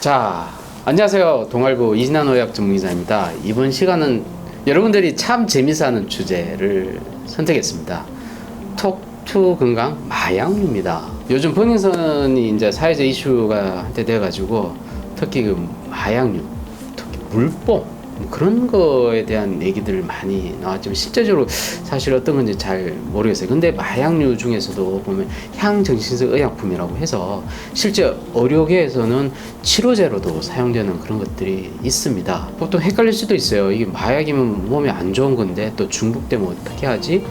자, 안녕하세요. 동아일보 이진환 의학 전문기자입니다. 이번 시간은 여러분들이 참 재미있어하는 주제를 선택했습니다. 톡투 건강 마약류입니다. 요즘 버닝썬이 이제 사회적 이슈가 한때 돼가지고 특히 그 마약류, 특히 물뽕 그런 거에 대한 얘기들 많이 나왔지만 실제적으로 사실 어떤 건지 잘 모르겠어요. 근데 마약류 중에서도 보면 향정신성 의약품이라고 해서 실제 의료계에서는 치료제로도 사용되는 그런 것들이 있습니다. 보통 헷갈릴 수도 있어요. 이게 마약이면 몸에 안 좋은 건데 또 중독되면 어떻게 하지?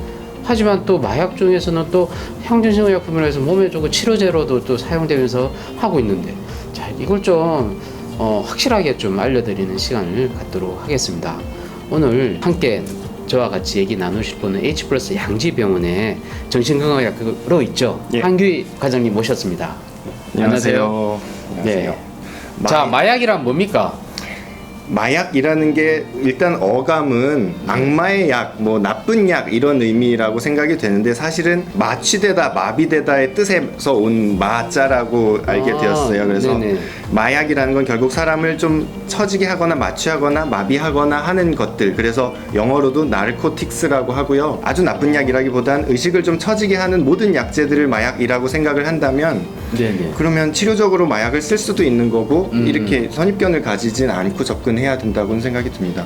하지만 또 마약 중에서는 또 향정신성 의약품이라 해서 몸에 좋고 치료제로도 또 사용되면서 하고 있는데, 자, 이걸 좀 확실하게 좀 알려드리는 시간을 갖도록 하겠습니다. 오늘 함께 저와 같이 얘기 나누실 분은 H+ 양지병원의 정신건강의학으로 있죠. 예. 한규희 과장님 모셨습니다. 안녕하세요. 네. 자, 마약이란 뭡니까? 마약이라는 게 일단 어감은 악마의 약, 뭐 나쁜 약 이런 의미라고 생각이 되는데 사실은 마취되다, 마비되다의 뜻에서 온 마자라고 알게 되었어요. 그래서 네네. 마약이라는 건 결국 사람을 좀 처지게 하거나 마취하거나 마비하거나 하는 것들. 그래서 영어로도 나르코틱스라고 하고요. 아주 나쁜 약이라기보단 의식을 좀 처지게 하는 모든 약제들을 마약이라고 생각을 한다면 네네. 그러면 치료적으로 마약을 쓸 수도 있는 거고 이렇게 선입견을 가지진 않고 접근해야 된다고는 생각이 듭니다.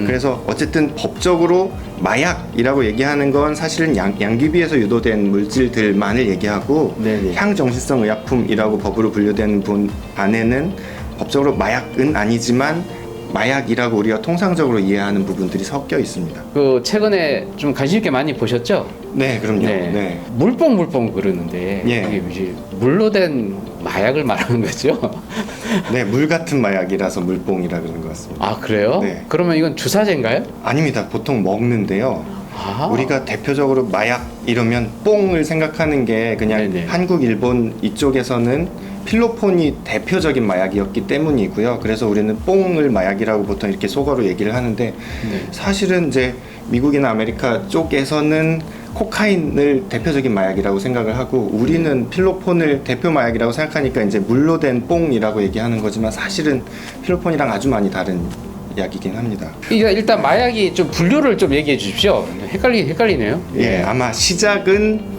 그래서 어쨌든 법적으로 마약이라고 얘기하는 건 사실은 양귀비에서 유도된 물질들만을 얘기하고 네네. 향정신성 의약품이라고 법으로 분류된 분 안에는 법적으로 마약은 아니지만 마약이라고 우리가 통상적으로 이해하는 부분들이 섞여 있습니다. 그 최근에 좀 관심 있게 많이 보셨죠? 네, 그럼요. 네. 물뽕 그러는데 예. 이게 이제 물로 된 마약을 말하는 거죠? 네, 물 같은 마약이라서 물뽕이라 그러는 것 같습니다. 아, 그래요? 네. 그러면 이건 주사제인가요? 아닙니다. 보통 먹는데요. 아. 우리가 대표적으로 마약 이러면 뽕을 생각하는 게 그냥 네네. 한국, 일본 이쪽에서는 필로폰이 대표적인 마약이었기 때문이고요. 그래서 우리는 뽕을 마약이라고 보통 이렇게 속어로 얘기를 하는데 네. 사실은 이제 미국이나 아메리카 쪽에서는 코카인을 대표적인 마약이라고 생각을 하고 우리는 필로폰을 대표 마약이라고 생각하니까 이제 물로 된 뽕이라고 얘기하는 거지만 사실은 필로폰이랑 아주 많이 다른 약이긴 합니다. 이게 일단 마약이 좀 분류를 좀 얘기해 주십시오. 헷갈리네요. 예, 아마 시작은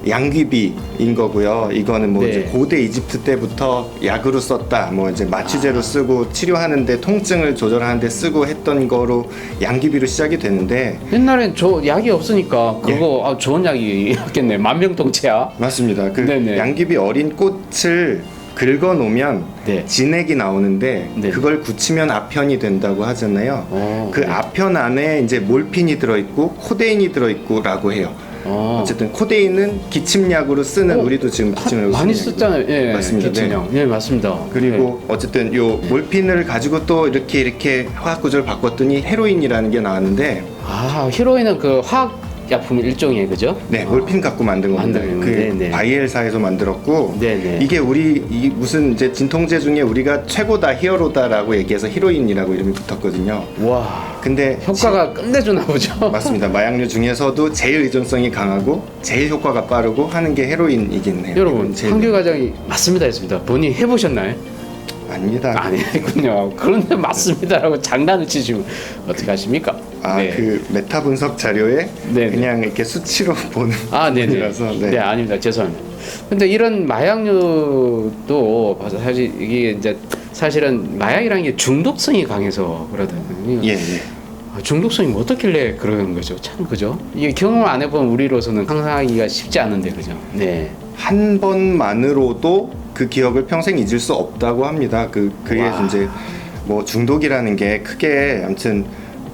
양귀비인 거고요. 이거는 뭐 네. 이제 고대 이집트 때부터 약으로 썼다. 뭐 이제 마취제로 쓰고 치료하는데 통증을 조절하는데 쓰고 했던 거로 양귀비로 시작이 되는데 옛날엔 약이 없으니까 그거 좋은 약이었겠네. 만병통치약. 맞습니다. 그 네네. 양귀비 어린 꽃을 긁어 놓으면 네. 진액이 나오는데 네. 그걸 굳히면 아편이 된다고 하잖아요. 그 네. 아편 안에 이제 몰핀이 들어 있고 코데인이 들어 있고라고 해요. 어쨌든 코데인은 기침약으로 쓰는 우리도 지금 기침약으로 많이 쓰는 썼잖아요. 예, 맞습니다. 기침약. 네, 맞습니다. 그리고 어쨌든 요 몰핀을 가지고 또 이렇게 화학 구조를 바꿨더니 헤로인이라는 게 나왔는데 아, 히로인은 그 화학 약품 일종이에요, 그죠? 네, 몰핀 갖고 만든 겁니다. 만든 그 네네. 바이엘사에서 만들었고 네네. 이게 이 무슨 이제 진통제 중에 우리가 최고다 히어로다라고 얘기해서 히로인이라고 이름이 붙었거든요. 와, 근데 효과가 끝내주나 보죠. 맞습니다. 마약류 중에서도 제일 의존성이 강하고 제일 효과가 빠르고 하는 게 헤로인이긴 해요. 여러분, 제일 한규 과장이 맞습니다 했습니다. 본인 해보셨나요? 아닙니다. 아니군요. 그런데 맞습니다라고 장난을 치시면 어떻게 하십니까? 그 메타 분석 자료에 네네. 그냥 이렇게 수치로 보는 네네. 분이라서 네, 아닙니다. 죄송합니다. 근데 이런 마약류도 사실 이게 이제 사실은 마약이라는 게 중독성이 강해서 그러거든요. 예. 중독성이 뭐 어떻길래 그러는 거죠? 참, 그죠? 이게 경험을 안 해본 우리로서는 상상하기가 쉽지 않은데, 그죠? 네. 한 번만으로도 그 기억을 평생 잊을 수 없다고 합니다. 그게 와. 이제 뭐 중독이라는 게 크게 아무튼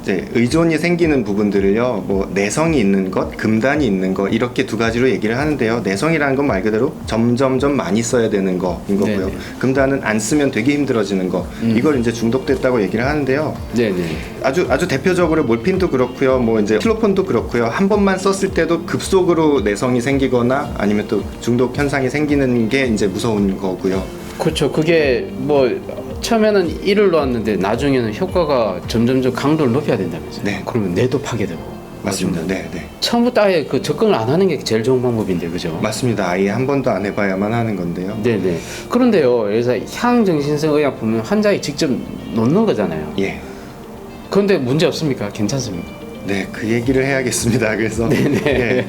이제 의존이 생기는 부분들을요, 뭐 내성이 있는 것, 금단이 있는 것 이렇게 두 가지로 얘기를 하는데요. 내성이라는 건 말 그대로 점점점 많이 써야 되는 거인 거고요. 네네. 금단은 안 쓰면 되게 힘들어지는 거. 이걸 이제 중독됐다고 얘기를 하는데요. 네네. 아주 대표적으로 몰핀도 그렇고요, 뭐 이제 필로폰도 그렇고요. 한 번만 썼을 때도 급속으로 내성이 생기거나 아니면 또 중독 현상이 생기는 게 이제 무서운 거고요. 그렇죠. 그게 뭐 처음에는 1을 놓았는데 나중에는 효과가 점점점 강도를 높여야 된다면서요. 네. 그러면 뇌도 파괴되고. 맞습니다. 네, 네. 처음부터 아예 그 접근을 안 하는 게 제일 좋은 방법인데, 그죠? 맞습니다. 아예 한 번도 안 해봐야만 하는 건데요. 네네. 그런데요, 그래서 향정신성 의약품은 환자에 직접 놓는 거잖아요. 예. 그런데 문제 없습니까? 괜찮습니까? 네, 그 얘기를 해야겠습니다. 그래서 네네. 예,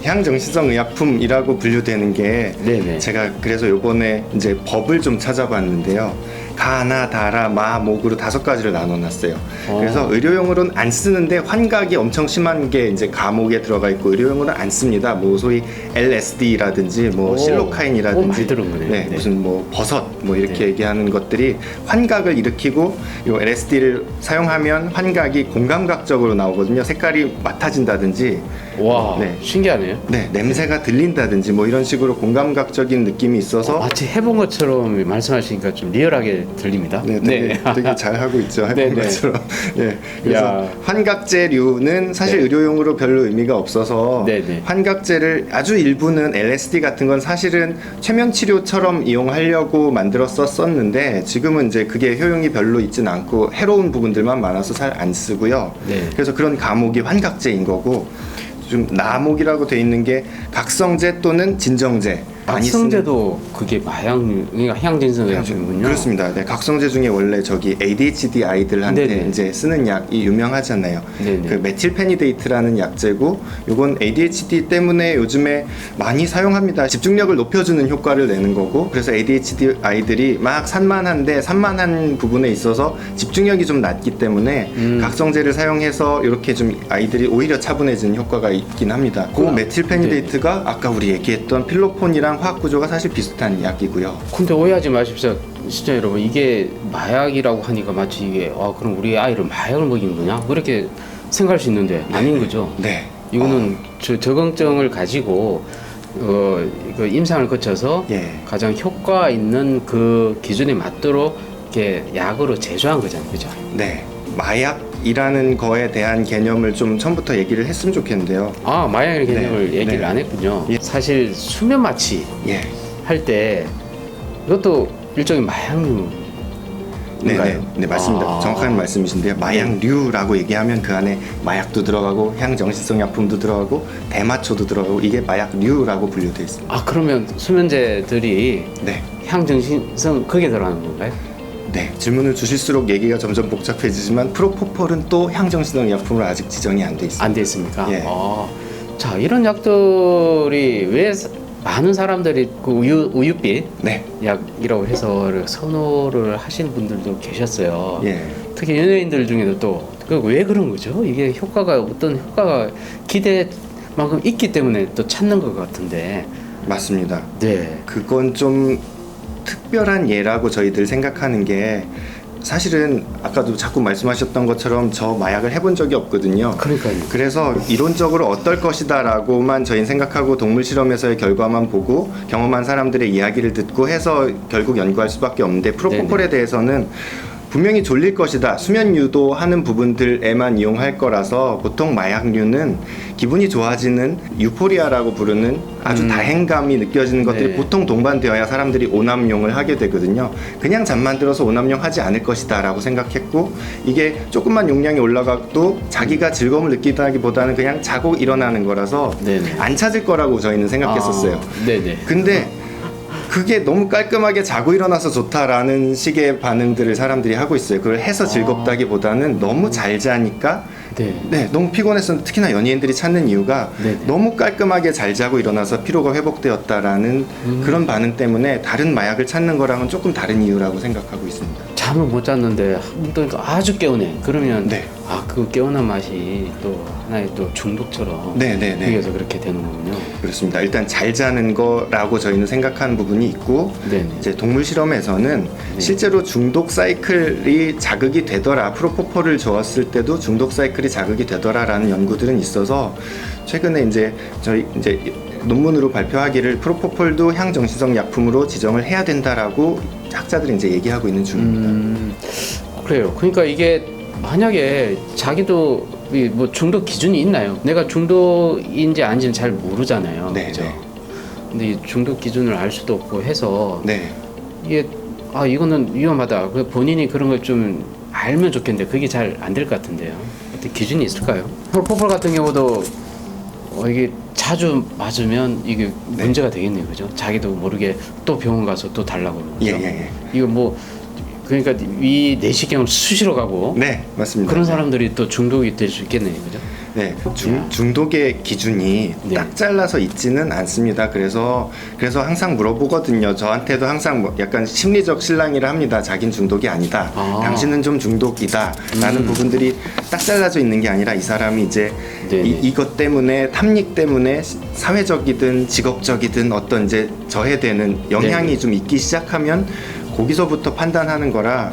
향정신성 의약품이라고 분류되는 게 네네. 제가 그래서 요번에 이제 법을 좀 찾아봤는데요. 가나 다라 마 목으로 5가지를 나눠놨어요. 그래서 의료용으로는 안 쓰는데 환각이 엄청 심한 게 이제 가목에 들어가 있고 의료용으로는 안 씁니다. 뭐 소위 LSD라든지 뭐 실로카인이라든지 많이 들은 거네요. 네, 네. 무슨 뭐 버섯 뭐 이렇게 네. 얘기하는 것들이 환각을 일으키고 요 LSD를 사용하면 환각이 공감각적으로 나오거든요. 색깔이 맡아진다든지 와, 네. 신기하네요. 네, 냄새가 들린다든지 뭐 이런 식으로 공감각적인 느낌이 있어서 마치 해본 것처럼 말씀하시니까 좀 리얼하게 들립니다. 네, 되게 잘 하고 있죠. 해본 네네. 것처럼. 네, 그래서 야. 환각제류는 사실 네. 의료용으로 별로 의미가 없어서 네네. 환각제를 아주 일부는 LSD 같은 건 사실은 최면 치료처럼 이용하려고 만들었었는데 지금은 이제 그게 효용이 별로 있진 않고 해로운 부분들만 많아서 잘 안 쓰고요. 네. 그래서 그런 가목이 환각제인 거고 좀 나목이라고 돼 있는 게 각성제 또는 진정제. 많이 쓰는 각성제도 그게 그러니까 향정신성 의약품이군요. 그렇습니다. 네, 각성제 중에 원래 저기 ADHD 아이들한테 네네. 이제 쓰는 약이 유명하잖아요. 네네. 그 메틸페니데이트라는 약제고, 요건 ADHD 때문에 요즘에 많이 사용합니다. 집중력을 높여주는 효과를 내는 거고, 그래서 ADHD 아이들이 막 산만한데 산만한 부분에 있어서 집중력이 좀 낮기 때문에 각성제를 사용해서 이렇게 좀 아이들이 오히려 차분해지는 효과가 있긴 합니다. 그 메틸페니데이트가 아까 우리 얘기했던 필로폰이랑 화학 구조가 사실 비슷한 약이고요. 근데 오해하지 마십시오. 시청자 여러분, 이게 마약이라고 하니까 마치 이게 그럼 우리 아이를 마약을 먹이는 거냐? 그렇게 생각할 수 있는데 아닌 거죠. 네. 이거는 저경증을 가지고 그 임상을 거쳐서 예. 가장 효과 있는 그 기준에 맞도록 이렇게 약으로 제조한 거잖아요, 그죠? 네. 마약이라는 거에 대한 개념을 좀 처음부터 얘기를 했으면 좋겠는데요. 마약의 개념을 네, 얘기를 네. 안 했군요. 예. 사실 수면 마취 예. 할 때 이것도 일종의 마약류. 네, 맞습니다. 정확한 말씀이신데요. 마약류라고 얘기하면 그 안에 마약도 들어가고 향정신성 약품도 들어가고 대마초도 들어가고 이게 마약류라고 분류되어 있습니다. 그러면 수면제들이 네. 향정신성 그게 들어가는 건가요? 네, 질문을 주실수록 얘기가 점점 복잡해지지만 프로포폴은 또 향정신성 약품으로 아직 지정이 안 돼 있습니다. 안 돼 있습니까? 예. 자, 이런 약들이 왜 많은 사람들이 그 우유빛 네. 약이라고 해서 선호를 하시는 분들도 계셨어요. 예. 특히 연예인들 중에도 또 왜 그런 거죠? 이게 어떤 효과가 기대만큼 있기 때문에 또 찾는 것 같은데. 맞습니다. 네. 그건 좀 특별한 예라고 저희들 생각하는 게 사실은 아까도 자꾸 말씀하셨던 것처럼 저 마약을 해본 적이 없거든요. 그러니까요. 그래서 이론적으로 어떨 것이다라고만 저희는 생각하고 동물 실험에서의 결과만 보고 경험한 사람들의 이야기를 듣고 해서 결국 연구할 수밖에 없는데 프로포폴에 네네. 대해서는 분명히 졸릴 것이다. 수면 유도하는 부분들에만 이용할 거라서 보통 마약류는 기분이 좋아지는 유포리아라고 부르는 아주 다행감이 느껴지는 것들이 네. 보통 동반되어야 사람들이 오남용을 하게 되거든요. 그냥 잠만 들어서 오남용 하지 않을 것이다 라고 생각했고 이게 조금만 용량이 올라가도 자기가 즐거움을 느끼다기보다는 그냥 자고 일어나는 거라서 네네. 안 찾을 거라고 저희는 생각했었어요. 네네. 근데 그게 너무 깔끔하게 자고 일어나서 좋다라는 식의 반응들을 사람들이 하고 있어요. 그걸 해서 즐겁다기보다는 너무 잘 자니까 네. 너무 피곤해서 특히나 연예인들이 찾는 이유가 네네. 너무 깔끔하게 잘 자고 일어나서 피로가 회복되었다라는 그런 반응 때문에 다른 마약을 찾는 거랑은 조금 다른 이유라고 생각하고 있습니다. 잠을 못 잤는데 그러니까 아주 개운해. 그러면 네. 그 개운한 맛이 또 하나의 또 중독처럼 네. 그래서 그렇게 되는 거군요. 그렇습니다. 일단 잘 자는 거라고 저희는 생각하는 부분이 있고 네네. 이제 동물 실험에서는 실제로 중독 사이클이 자극이 되더라. 프로포폴을 주었을 때도 중독 사이클이 자극이 되더라라는 연구들은 있어서 최근에 저희 논문으로 발표하기를 프로포폴도 향정신성 약품으로 지정을 해야 된다라고 학자들이 이제 얘기하고 있는 중입니다. 그래요. 그러니까 이게 만약에 자기도 뭐 중독 기준이 있나요? 내가 중독인지 아닌지는 잘 모르잖아요. 네, 그죠? 네. 근데 이 중독 기준을 알 수도 없고 해서 네. 이게 이거는 위험하다. 본인이 그런 걸 좀 알면 좋겠는데 그게 잘 안 될 것 같은데요. 어떤 기준이 있을까요? 프로포폴 같은 경우도 이게 자주 맞으면 이게 문제가 되겠네요, 그죠? 자기도 모르게 또 병원 가서 또 달라고 그러고. 예. 이거 뭐 그러니까 이 내시경을 수시로 가고 네, 맞습니다. 그런 사람들이 또 중독이 될 수 있겠네요, 그죠? 네, 중독의 기준이 네. 딱 잘라서 있지는 않습니다. 그래서 항상 물어보거든요. 저한테도 항상 뭐 약간 심리적 실랑이를 합니다. 자긴 중독이 아니다. 당신은 좀 중독이다. 라는 부분들이 딱 잘라져 있는 게 아니라 이 사람이 이제 이것 때문에 탐닉 때문에 사회적이든 직업적이든 어떤 이제 저해되는 영향이 네네. 좀 있기 시작하면 거기서부터 판단하는 거라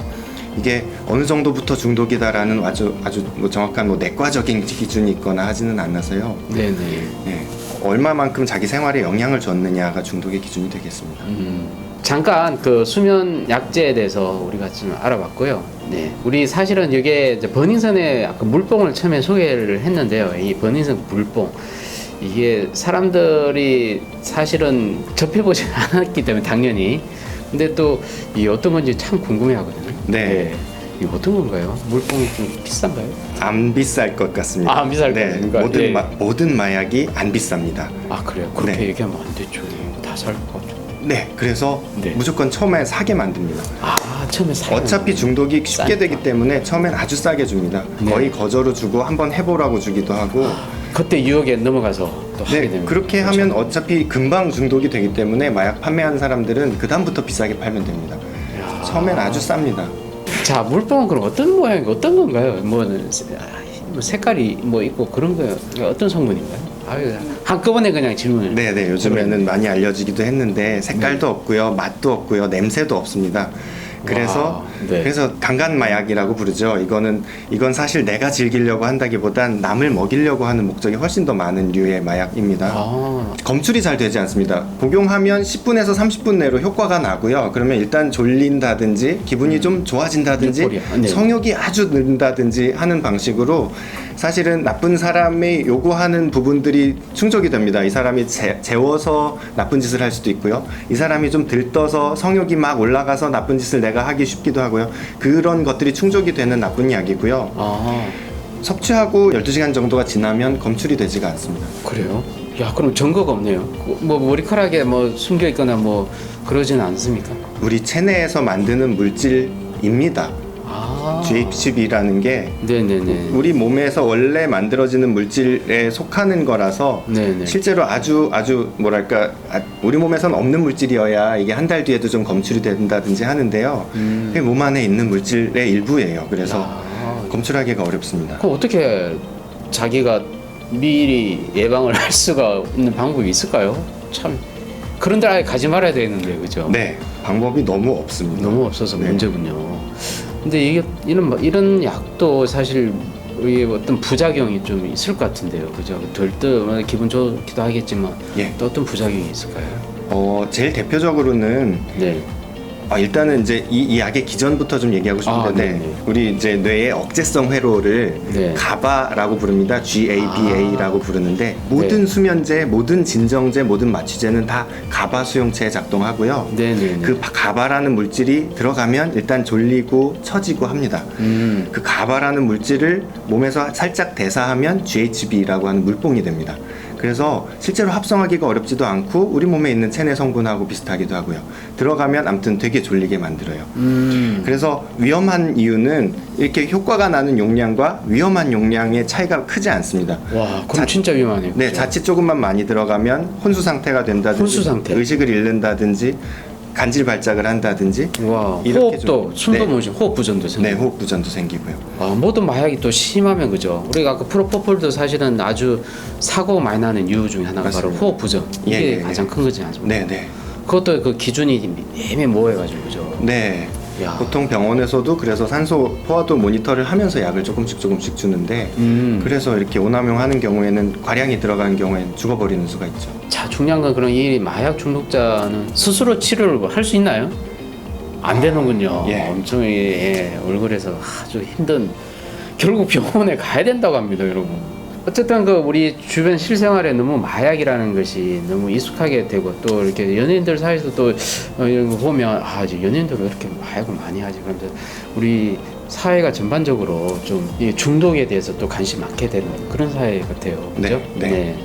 이게 어느 정도부터 중독이다라는 아주 뭐 정확한 뭐 내과적인 기준이 있거나 하지는 않아서요. 네네. 네, 얼마만큼 자기 생활에 영향을 줬느냐가 중독의 기준이 되겠습니다. 잠깐 그 수면 약제에 대해서 우리가 좀 알아봤고요. 네, 우리 사실은 이게 이제 버닝썬의 아까 물뽕을 처음에 소개를 했는데요. 이 버닝썬 물뽕 이게 사람들이 사실은 접해보지 않았기 때문에 당연히. 근데 또 이 어떤 건지 참 궁금해하거든요. 네. 이게 어떤 건가요? 물뽕이 좀 비싼가요? 안 비쌀 것 같습니다. 아, 안 비쌀 것 같습니까? 모든 마약이 안 비쌉니다. 아 그래요? 그렇게 네. 얘기하면 안 되죠. 다 살 것 같죠. 네, 그래서 네. 무조건 처음에 사게 만듭니다. 아 처음에 사. 어차피 중독이 쉽게 싸니까. 되기 때문에 처음엔 아주 싸게 줍니다. 네. 거의 거저로 주고 한번 해보라고 주기도 하고. 그때 유혹에 넘어가서 또 하게 네, 되는. 그렇게 거죠. 하면 어차피 금방 중독이 되기 때문에 마약 판매하는 사람들은 그 다음부터 비싸게 팔면 됩니다. 이야. 처음엔 아주 쌉니다. 자 물뽕은 그럼 어떤 모양이 어떤 건가요? 뭐 색깔이 뭐 있고 그런 거요? 어떤 성분인가요? 한꺼번에 그냥 질문을. 네네, 요즘에는 많이 알려지기도 했는데 색깔도 없고요, 맛도 없고요, 냄새도 없습니다. 그래서 네. 그래서 강간 마약이라고 부르죠. 이건 사실 내가 즐기려고 한다기보단 남을 먹이려고 하는 목적이 훨씬 더 많은 류의 마약입니다. 검출이 잘 되지 않습니다. 복용하면 10분에서 30분 내로 효과가 나고요. 그러면 일단 졸린다든지 기분이 좀 좋아진다든지 네. 성욕이 아주 는다든지 하는 방식으로 사실은 나쁜 사람이 요구하는 부분들이 충족이 됩니다. 이 사람이 재워서 나쁜 짓을 할 수도 있고요. 이 사람이 좀 들떠서 성욕이 막 올라가서 나쁜 짓을 내가 하기 쉽기도 하고요. 그런 것들이 충족이 되는 나쁜 약이고요. 섭취하고 12시간 정도가 지나면 검출이 되지가 않습니다. 그래요? 야 그럼 증거가 없네요. 뭐 머리카락에 뭐 숨겨 있거나 뭐 그러지는 않습니까? 우리 체내에서 만드는 물질입니다. GHB라는 게 네네네. 우리 몸에서 원래 만들어지는 물질에 속하는 거라서 네네. 실제로 아주 뭐랄까 우리 몸에서는 없는 물질이어야 이게 한 달 뒤에도 좀 검출이 된다든지 하는데요. 그게 몸 안에 있는 물질의 일부예요. 그래서 검출하기가 어렵습니다. 그럼 어떻게 자기가 미리 예방을 할 수가 있는 방법이 있을까요? 참 그런 데 아예 가지 말아야 되는데 그죠? 네, 방법이 너무 없습니다. 너무 없어서 네. 문제군요. 근데 이게 이런 약도 사실 이게 어떤 부작용이 좀 있을 것 같은데요, 그죠? 들뜨 기분 좋기도 하겠지만 예. 또 어떤 부작용이 있을까요? 제일 대표적으로는 네. 일단은 이제 이 약의 기전부터 좀 얘기하고 싶은데 네네. 우리 이제 뇌의 억제성 회로를 네. 가바라고 부릅니다. GABA라고 부르는데 모든 수면제, 모든 진정제, 모든 마취제는 다 가바 수용체에 작동하고요. 네네네. 그 가바라는 물질이 들어가면 일단 졸리고 처지고 합니다. 그 가바라는 물질을 몸에서 살짝 대사하면 GHB라고 하는 물뽕이 됩니다. 그래서 실제로 합성하기가 어렵지도 않고 우리 몸에 있는 체내 성분하고 비슷하기도 하고요. 들어가면 아무튼 되게 졸리게 만들어요. 그래서 위험한 이유는 이렇게 효과가 나는 용량과 위험한 용량의 차이가 크지 않습니다. 와, 그럼 진짜 위험하네요. 네, 그죠? 자칫 조금만 많이 들어가면 혼수 상태가 된다든지 혼수 상태. 의식을 잃는다든지 간질 발작을 한다든지 와, 이렇게 호흡도 좀- 숨도 네. 못 쉬고 호흡 부전도 생기고. 네, 호흡 부전도 생기고요. 모든 마약이 또 심하면 그죠. 우리가 아까 프로포폴도 사실은 아주 사고 많이 나는 이유 중에 하나가 바로 맞습니다. 호흡 부전. 이게 예, 예, 가장 큰 거지 않습니까? 네, 네. 그것도 그 기준이 애매모호해가지고 그죠. 네. 야. 보통 병원에서도 그래서 산소 포화도 모니터를 하면서 약을 조금씩 주는데 그래서 이렇게 오남용하는 경우에는 과량이 들어가는 경우에는 죽어버리는 수가 있죠. 자, 중요한 건 그럼 이 마약 중독자는 스스로 치료를 할 수 있나요? 안 되는군요. 예. 엄청 얼굴에서 아주 힘든 결국 병원에 가야 된다고 합니다, 여러분. 어쨌든 그 우리 주변 실생활에 너무 마약이라는 것이 너무 익숙하게 되고 또 이렇게 연예인들 사이에서 또 이런 거 보면 이제 연예인들 왜 이렇게 마약을 많이 하지? 그러면서 우리 사회가 전반적으로 좀 이 중독에 대해서 또 관심 많게 되는 그런 사회 같아요. 네, 그죠? 네.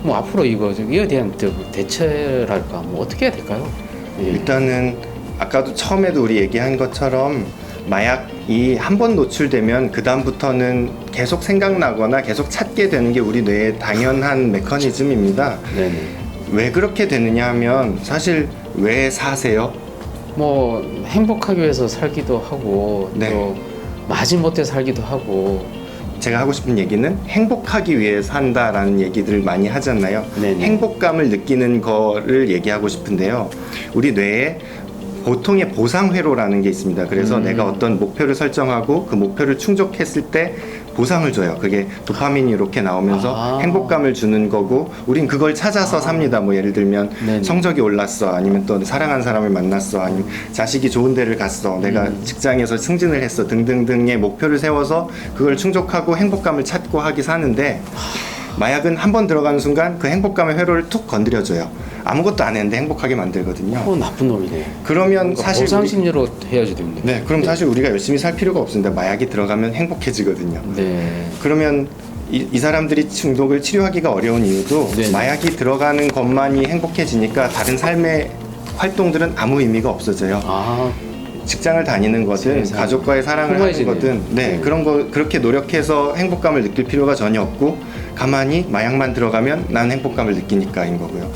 뭐 앞으로 이거에 대한 대처랄까 뭐 어떻게 해야 될까요? 예. 일단은 아까도 처음에도 우리 얘기한 것처럼 마약이 한 번 노출되면 그 다음부터는 계속 생각나거나 계속 찾게 되는 게 우리 뇌의 당연한 메커니즘입니다. 네네. 왜 그렇게 되느냐 하면 사실 왜 사세요? 뭐 행복하기 위해서 살기도 하고 네. 또 마지못해 살기도 하고. 제가 하고 싶은 얘기는 행복하기 위해 산다라는 얘기들을 많이 하잖아요. 네네. 행복감을 느끼는 거를 얘기하고 싶은데요. 우리 뇌에 보통의 보상 회로라는 게 있습니다. 그래서 내가 어떤 목표를 설정하고 그 목표를 충족했을 때 보상을 줘요. 그게 도파민이 이렇게 나오면서 행복감을 주는 거고, 우린 그걸 찾아서 삽니다. 뭐 예를 들면 네네. 성적이 올랐어, 아니면 또 사랑하는 사람을 만났어, 아니면 자식이 좋은 데를 갔어, 내가 직장에서 승진을 했어 등등등의 목표를 세워서 그걸 충족하고 행복감을 찾고 하기 사는데, 마약은 한 번 들어가는 순간 그 행복감의 회로를 툭 건드려줘요. 아무것도 안 했는데 행복하게 만들거든요. 나쁜 놈이네. 그러면 그러니까 사실 보상 심리로 해야지 됩니다. 네, 그럼 사실 우리가 열심히 살 필요가 없습니다. 마약이 들어가면 행복해지거든요. 네. 그러면 이 사람들이 중독을 치료하기가 어려운 이유도 네네. 마약이 들어가는 것만이 행복해지니까 다른 삶의 활동들은 아무 의미가 없어져요. 직장을 다니는 거든 세상에. 가족과의 사랑을 하는 훌륭해지네요. 거든 네. 그런 거 그렇게 노력해서 행복감을 느낄 필요가 전혀 없고, 가만히 마약만 들어가면 난 행복감을 느끼니까인 거고요.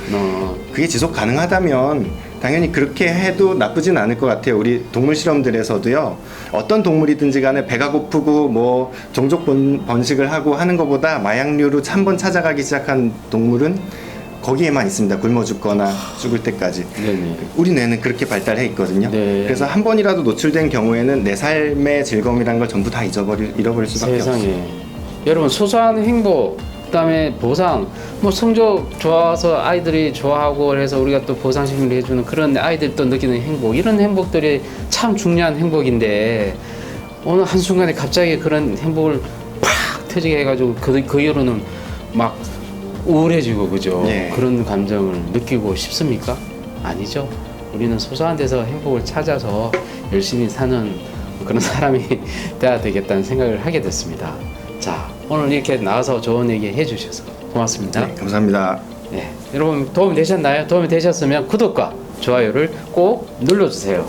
그게 지속 가능하다면 당연히 그렇게 해도 나쁘진 않을 것 같아요. 우리 동물 실험들에서도요, 어떤 동물이든지 간에 배가 고프고 뭐 종족 번식을 하고 하는 것보다 마약류로 한 번 찾아가기 시작한 동물은 거기에만 있습니다. 굶어 죽거나 죽을 때까지. 네네. 우리 뇌는 그렇게 발달해 있거든요. 네. 그래서 한 번이라도 노출된 경우에는 내 삶의 즐거움이란 걸 전부 다 잃어버릴 수밖에 없어요. 세상에. 여러분, 소소한 행복, 그다음에 보상, 뭐 성적 좋아서 아이들이 좋아하고 해서 우리가 또 보상 심리를 해주는 그런 아이들이 또 느끼는 행복, 이런 행복들이 참 중요한 행복인데 어느 한순간에 갑자기 그런 행복을 팍 터지게 해가지고 그 이후로는 막 우울해지고, 그죠? 네. 그런 감정을 느끼고 싶습니까? 아니죠. 우리는 소소한 데서 행복을 찾아서 열심히 사는 그런 사람이 돼야 되겠다는 생각을 하게 됐습니다. 자, 오늘 이렇게 나와서 좋은 얘기 해주셔서 고맙습니다. 네, 감사합니다. 네, 여러분 도움이 되셨나요? 도움이 되셨으면 구독과 좋아요를 꼭 눌러주세요.